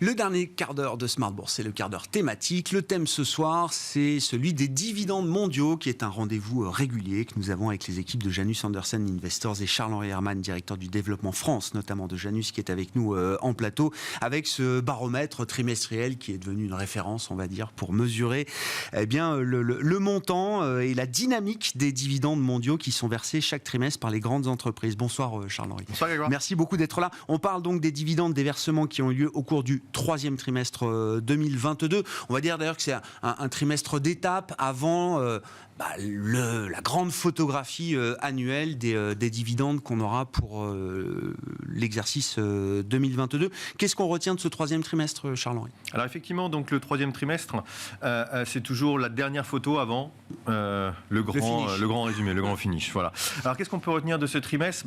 Le dernier quart d'heure de Smart Bourse, c'est le quart d'heure thématique. Le thème ce soir, c'est celui des dividendes mondiaux, qui est un rendez-vous régulier que nous avons avec les équipes de Janus Henderson Investors et Charles-Henri Herman, directeur du développement France, notamment de Janus, qui est avec nous en plateau, avec ce baromètre trimestriel qui est devenu une référence, on va dire, pour mesurer le montant et la dynamique des dividendes mondiaux qui sont versés chaque trimestre par les grandes entreprises. Bonsoir Charles-Henri. Bonsoir Grégoire. Merci beaucoup d'être là. On parle donc des dividendes, des versements qui ont eu lieu au cours du troisième trimestre 2022. On va dire d'ailleurs que c'est un trimestre d'étape avant la grande photographie annuelle des dividendes qu'on aura pour l'exercice 2022. Qu'est-ce qu'on retient de ce troisième trimestre, Charles-Henri ? Alors effectivement, donc le troisième trimestre, c'est toujours la dernière photo avant le grand résumé, le grand finish. Voilà. Alors qu'est-ce qu'on peut retenir de ce trimestre ?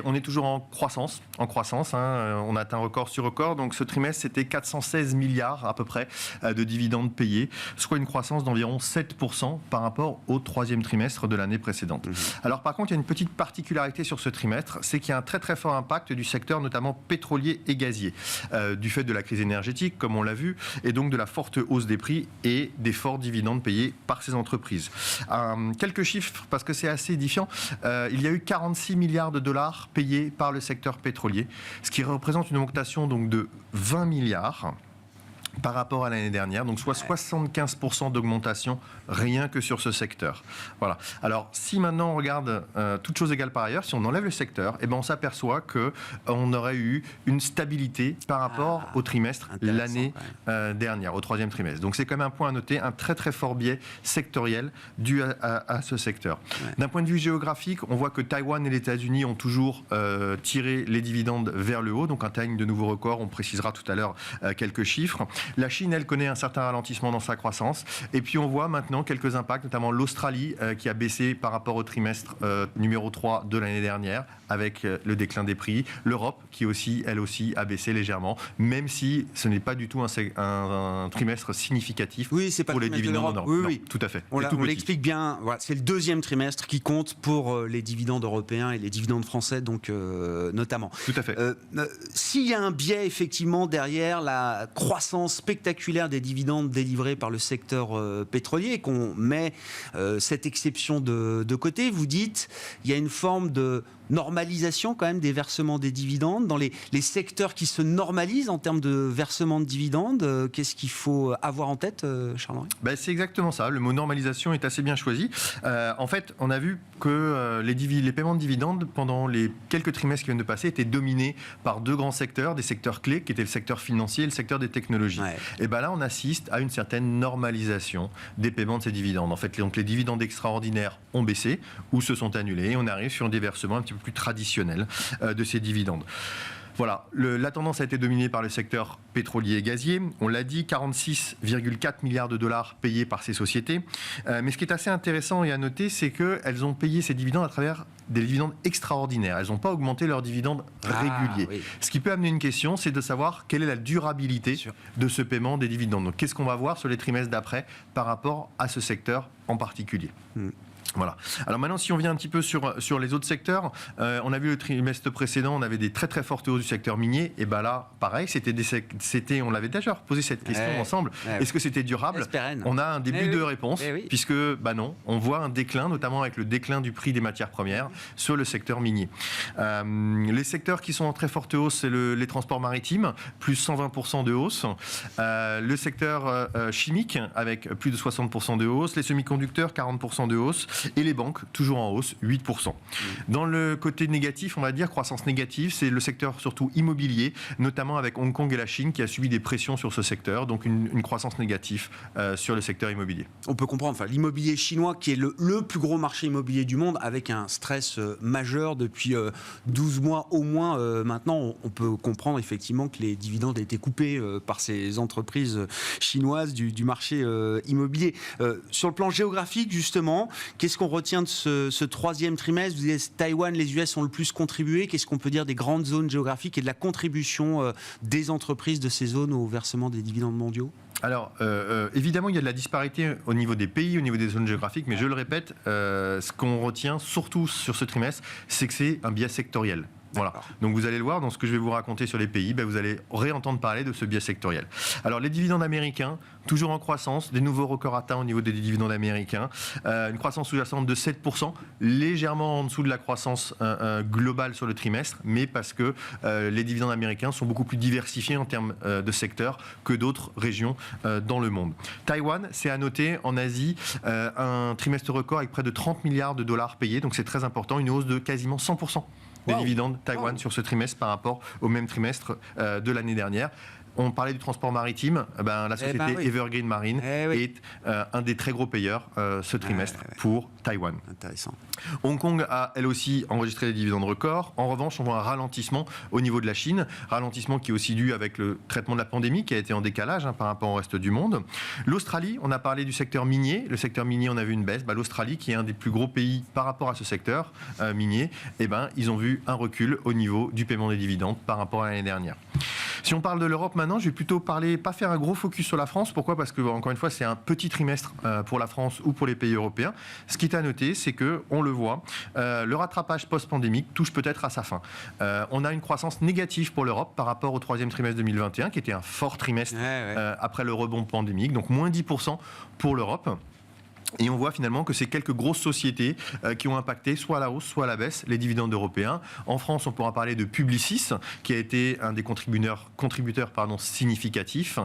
On est toujours en croissance. On a atteint record sur record. Donc ce trimestre, c'était 416 milliards à peu près de dividendes payés, soit une croissance d'environ 7% par rapport au troisième trimestre de l'année précédente. Alors par contre, il y a une petite particularité sur ce trimestre, c'est qu'il y a un très très fort impact du secteur notamment pétrolier et gazier, du fait de la crise énergétique, comme on l'a vu, et donc de la forte hausse des prix et des forts dividendes payés par ces entreprises. Quelques chiffres, parce que c'est assez édifiant. Il y a eu 46 milliards de dollars payés par le secteur pétrolier, ce qui représente une augmentation donc de 20 milliards par rapport à l'année dernière, donc soit 75% d'augmentation rien que sur ce secteur. Voilà. Alors, si maintenant on regarde toutes choses égales par ailleurs, si on enlève le secteur, on s'aperçoit qu'on aurait eu une stabilité par rapport au trimestre l'année dernière, au troisième trimestre. Donc c'est quand même un point à noter, un très très fort biais sectoriel dû à ce secteur. Ouais. D'un point de vue géographique, on voit que Taïwan et les États-Unis ont toujours tiré les dividendes vers le haut, donc atteignent de nouveaux records. On précisera tout à l'heure quelques chiffres. La Chine, elle connaît un certain ralentissement dans sa croissance. Et puis on voit maintenant quelques impacts, notamment l'Australie qui a baissé par rapport au trimestre numéro 3 de l'année dernière avec le déclin des prix. L'Europe qui aussi, elle aussi, a baissé légèrement, même si ce n'est pas du tout un trimestre significatif pour les dividendes en Europe. Oui. Non, tout à fait. On l'explique bien. Voilà, c'est le deuxième trimestre qui compte pour les dividendes européens et les dividendes français, donc notamment. Tout à fait. S'il y a un biais effectivement derrière la croissance spectaculaire des dividendes délivrés par le secteur pétrolier, qu'on met cette exception de côté, vous dites il y a une forme de normalisation quand même des versements des dividendes dans les secteurs qui se normalisent en termes de versement de dividendes. Qu'est-ce qu'il faut avoir en tête, Charles-Henri ? C'est exactement ça. Le mot normalisation est assez bien choisi. En fait, on a vu que les paiements de dividendes pendant les quelques trimestres qui viennent de passer étaient dominés par deux grands secteurs, des secteurs clés qui étaient le secteur financier et le secteur des technologies. Ouais. Et là, on assiste à une certaine normalisation des paiements de ces dividendes. En fait, donc, les dividendes extraordinaires ont baissé ou se sont annulés. On arrive sur des versements un petit peu plus traditionnels de ces dividendes. Voilà, la tendance a été dominée par le secteur pétrolier et gazier. On l'a dit, 46,4 milliards de dollars payés par ces sociétés. Mais ce qui est assez intéressant et à noter, c'est qu'elles ont payé ces dividendes à travers des dividendes extraordinaires. Elles n'ont pas augmenté leurs dividendes réguliers. Oui. Ce qui peut amener une question, c'est de savoir quelle est la durabilité de ce paiement des dividendes. Donc, qu'est-ce qu'on va voir sur les trimestres d'après par rapport à ce secteur en particulier ? Voilà. Alors maintenant, si on vient un petit peu sur les autres secteurs, on a vu le trimestre précédent, on avait des très très fortes hausses du secteur minier. Et là, pareil, on l'avait déjà posé cette question ensemble. Est-ce que c'était durable ? On a un début de réponse, puisque non, on voit un déclin, notamment avec le déclin du prix des matières premières sur le secteur minier. Les secteurs qui sont en très forte hausse, c'est les transports maritimes, plus 120% de hausse. Le secteur chimique, avec plus de 60% de hausse. Les semi-conducteurs, 40% de hausse. Et les banques, toujours en hausse, 8%. Dans le côté négatif, on va dire, croissance négative, c'est le secteur surtout immobilier, notamment avec Hong Kong et la Chine qui a subi des pressions sur ce secteur, donc une croissance négative sur le secteur immobilier. On peut comprendre, l'immobilier chinois qui est le plus gros marché immobilier du monde, avec un stress majeur depuis 12 mois au moins maintenant, on peut comprendre effectivement que les dividendes aient été coupés par ces entreprises chinoises du marché immobilier. Sur le plan géographique, justement, qu'est-ce qu'on retient de ce troisième trimestre ? Vous dites Taïwan, les US ont le plus contribué. Qu'est-ce qu'on peut dire des grandes zones géographiques et de la contribution des entreprises de ces zones au versement des dividendes mondiaux ? Alors, évidemment, il y a de la disparité au niveau des pays, au niveau des zones géographiques, mais je le répète, ce qu'on retient surtout sur ce trimestre, c'est que c'est un biais sectoriel. Voilà. Donc vous allez le voir, dans ce que je vais vous raconter sur les pays, vous allez réentendre parler de ce biais sectoriel. Alors les dividendes américains, toujours en croissance, des nouveaux records atteints au niveau des dividendes américains, une croissance sous-jacente de 7%, légèrement en dessous de la croissance globale sur le trimestre, mais parce que les dividendes américains sont beaucoup plus diversifiés en termes de secteurs que d'autres régions dans le monde. Taïwan, c'est à noter en Asie, un trimestre record avec près de 30 milliards de dollars payés, donc c'est très important, une hausse de quasiment 100% des dividendes Taïwan sur ce trimestre par rapport au même trimestre de l'année dernière. On parlait du transport maritime, la société Evergreen Marine est un des très gros payeurs ce trimestre pour Taïwan. Intéressant. Hong Kong a elle aussi enregistré des dividendes records. En revanche, on voit un ralentissement au niveau de la Chine, ralentissement qui est aussi dû avec le traitement de la pandémie qui a été en décalage par rapport au reste du monde. L'Australie, on a parlé du secteur minier. Le secteur minier, on a vu une baisse. L'Australie, qui est un des plus gros pays par rapport à ce secteur minier, ils ont vu un recul au niveau du paiement des dividendes par rapport à l'année dernière. Si on parle de l'Europe maintenant, je vais plutôt pas faire un gros focus sur la France. Pourquoi ? Parce que, encore une fois, c'est un petit trimestre pour la France ou pour les pays européens. Ce qui est à noter, c'est que, on le voit, le rattrapage post-pandémique touche peut-être à sa fin. On a une croissance négative pour l'Europe par rapport au troisième trimestre 2021, qui était un fort trimestre après le rebond pandémique, donc moins 10% pour l'Europe. Et on voit finalement que c'est quelques grosses sociétés qui ont impacté soit à la hausse, soit à la baisse les dividendes européens. En France, on pourra parler de Publicis, qui a été un des contributeurs significatifs.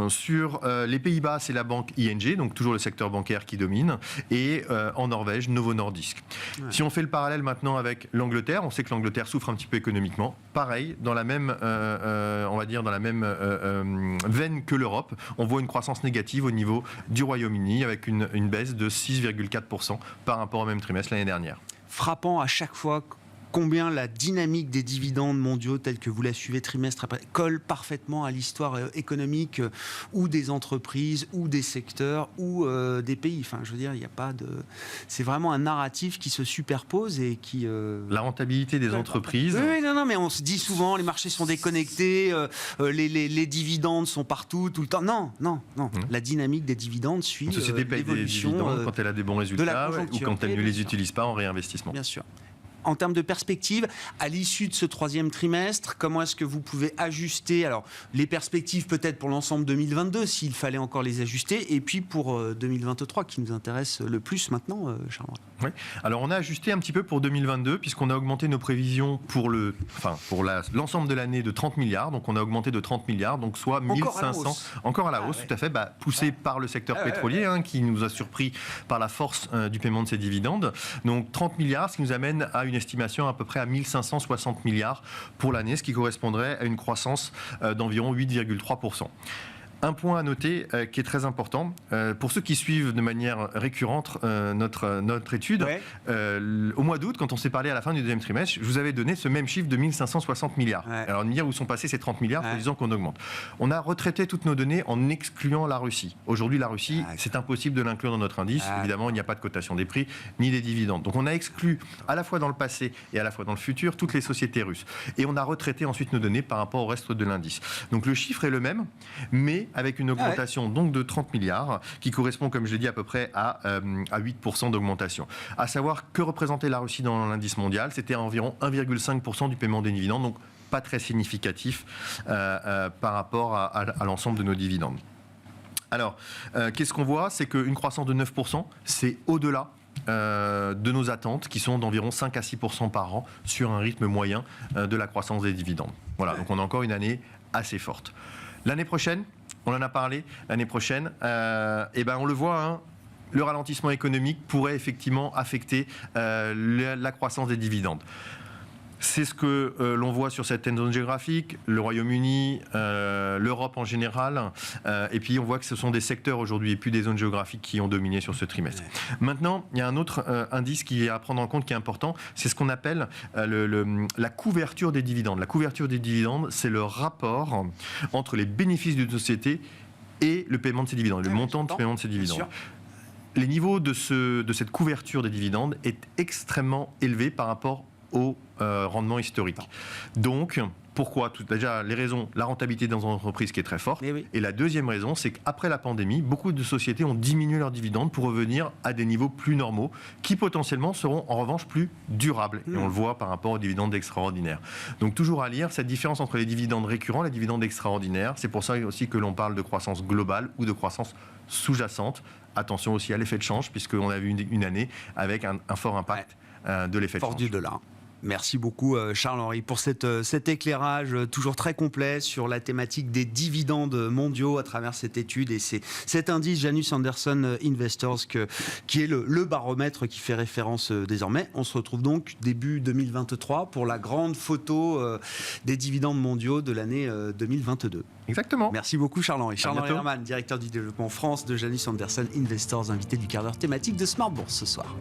Sur les Pays-Bas, c'est la banque ING, donc toujours le secteur bancaire qui domine. Et en Norvège, Novo Nordisk. Si on fait le parallèle maintenant avec l'Angleterre, on sait que l'Angleterre souffre un petit peu économiquement. Pareil, dans la même, veine que l'Europe, on voit une croissance négative au niveau du Royaume-Uni, avec une baisse de 6,4% par rapport au même trimestre l'année dernière. Frappant à chaque fois combien la dynamique des dividendes mondiaux tels que vous la suivez trimestre après colle parfaitement à l'histoire économique ou des entreprises ou des secteurs ou des pays. Enfin, je veux dire, il n'y a pas de... C'est vraiment un narratif qui se superpose et qui... La rentabilité des entreprises... Oui, non, mais on se dit souvent les marchés sont déconnectés, les dividendes sont partout, tout le temps. Non. La dynamique des dividendes suit Une société paye des dividendes quand elle a des bons résultats ou quand elle ne les utilise pas en réinvestissement. Bien sûr. En termes de perspective, à l'issue de ce troisième trimestre, comment est-ce que vous pouvez ajuster les perspectives peut-être pour l'ensemble 2022, s'il fallait encore les ajuster, et puis pour 2023, qui nous intéresse le plus maintenant, Charles? Oui. Alors on a ajusté un petit peu pour 2022, puisqu'on a augmenté nos prévisions pour l'ensemble de l'année de 30 milliards. Donc on a augmenté de 30 milliards, donc soit 1500... Encore à la hausse, tout à fait, poussé par le secteur pétrolier, qui nous a surpris par la force du paiement de ses dividendes. Donc 30 milliards, ce qui nous amène à une estimation à peu près à 1560 milliards pour l'année, ce qui correspondrait à une croissance d'environ 8,3%. Un point à noter qui est très important, pour ceux qui suivent de manière récurrente notre étude, au mois d'août, quand on s'est parlé à la fin du deuxième trimestre, je vous avais donné ce même chiffre de 1560 milliards. Alors, de me dire où sont passés ces 30 milliards en disant qu'on augmente. On a retraité toutes nos données en excluant la Russie. Aujourd'hui, la Russie, c'est impossible de l'inclure dans notre indice. Évidemment, il n'y a pas de cotation des prix ni des dividendes. Donc, on a exclu à la fois dans le passé et à la fois dans le futur toutes les sociétés russes. Et on a retraité ensuite nos données par rapport au reste de l'indice. Donc, le chiffre est le même, mais avec une augmentation donc de 30 milliards, qui correspond, comme je l'ai dit, à peu près à 8% d'augmentation. À savoir que représentait la Russie dans l'indice mondial, c'était environ 1,5% du paiement des dividendes, donc pas très significatif par rapport à l'ensemble de nos dividendes. Alors, qu'est-ce qu'on voit ? C'est qu'une croissance de 9%, c'est au-delà de nos attentes, qui sont d'environ 5 à 6% par an sur un rythme moyen de la croissance des dividendes. Voilà, donc on a encore une année assez forte. L'année prochaine, on en a parlé, l'année prochaine, on le voit, le ralentissement économique pourrait effectivement affecter la croissance des dividendes. C'est ce que l'on voit sur cette zone géographique, le Royaume-Uni, l'Europe en général, et puis on voit que ce sont des secteurs aujourd'hui et plus des zones géographiques qui ont dominé sur ce trimestre. Maintenant, il y a un autre indice qui est à prendre en compte qui est important, c'est ce qu'on appelle la couverture des dividendes. La couverture des dividendes, c'est le rapport entre les bénéfices d'une société et le paiement de ses dividendes, le montant de paiement de ses dividendes. Les niveaux de cette couverture des dividendes est extrêmement élevé par rapport au rendement historique. Donc, Pourquoi? Déjà, les raisons, la rentabilité dans une entreprise qui est très forte. Oui. Et la deuxième raison, c'est qu'après la pandémie, beaucoup de sociétés ont diminué leurs dividendes pour revenir à des niveaux plus normaux, qui potentiellement seront en revanche plus durables. Et on le voit par rapport aux dividendes extraordinaires. Donc toujours à lire cette différence entre les dividendes récurrents et les dividendes extraordinaires. C'est pour ça aussi que l'on parle de croissance globale ou de croissance sous-jacente. Attention aussi à l'effet de change, puisqu'on a vu une année avec un fort impact de l'effet de change. Force du dollar. Merci beaucoup Charles-Henri pour cet éclairage toujours très complet sur la thématique des dividendes mondiaux à travers cette étude et cet indice Janus Henderson Investors qui est le baromètre qui fait référence désormais. On se retrouve donc début 2023 pour la grande photo des dividendes mondiaux de l'année 2022. Exactement. Merci beaucoup Charles-Henri. Charles-Henri Herman, directeur du développement France de Janus Henderson Investors, invité du quart d'heure thématique de Smart Bourse ce soir.